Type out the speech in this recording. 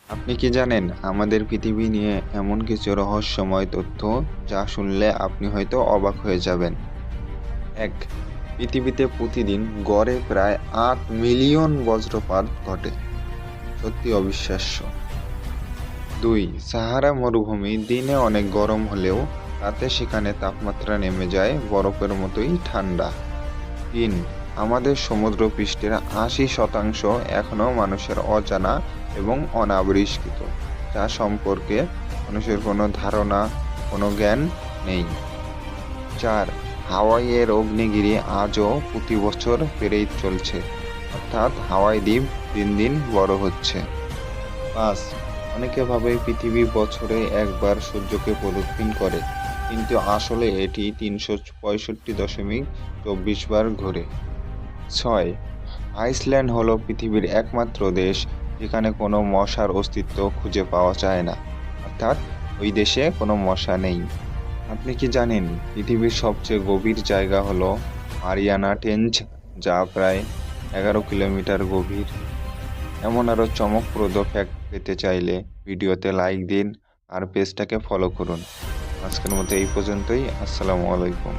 আপনি কি জানেন আমাদের পৃথিবী নিয়ে এমন কিছু রহস্যময় তথ্য যা শুনলে আপনি হয়তো অবাক হয়ে যাবেন। ১. পৃথিবীতে প্রতিদিন গড়ে প্রায় ৮ মিলিয়ন বজ্রপাত ঘটে। সত্যি অবিশ্বাস্য। ২. সাহারা মরুভূমি দিনে অনেক গরম হলেও রাতে সেখানে তাপমাত্রা নেমে যায় বরফের মতোই ঠান্ডা। ৩. আমাদের সমুদ্রপৃষ্ঠের ৮০% এখনও মানুষের অজানা এবং অনাবিষ্কৃত, যা সম্পর্কে মানুষের কোনো ধারণা, কোনো জ্ঞান নেই। ৪. হাওয়াইয়ের অগ্নিগিরি আজও প্রতি বছর বেড়েই চলছে, অর্থাৎ হাওয়াই দ্বীপ দিন দিন বড় হচ্ছে। ৫. অনেকে ভাবে পৃথিবী বছরে একবার সূর্যকে প্রদক্ষিণ করে, কিন্তু আসলে এটি ৩৬৫.২৪ বার ঘোরে। ৬. আইসল্যান্ড হলো পৃথিবীর একমাত্র দেশ যেখানে কোনো মশার অস্তিত্ব খুঁজে পাওয়া যায় না, অর্থাৎ ওই দেশে কোনো মশা নেই। আপনি কি জানেন পৃথিবীর সবচেয়ে গভীর জায়গা হলো মারিয়ানা ট্রেঞ্চ, যা প্রায় ১১ কিলোমিটার গভীর? এমন আরও চমকপ্রদ ফ্যাক্ট পেতে চাইলে ভিডিওতে লাইক দিন আর পেজটাকে ফলো করুন। আজকের মতো এই পর্যন্তই। আসসালামু আলাইকুম।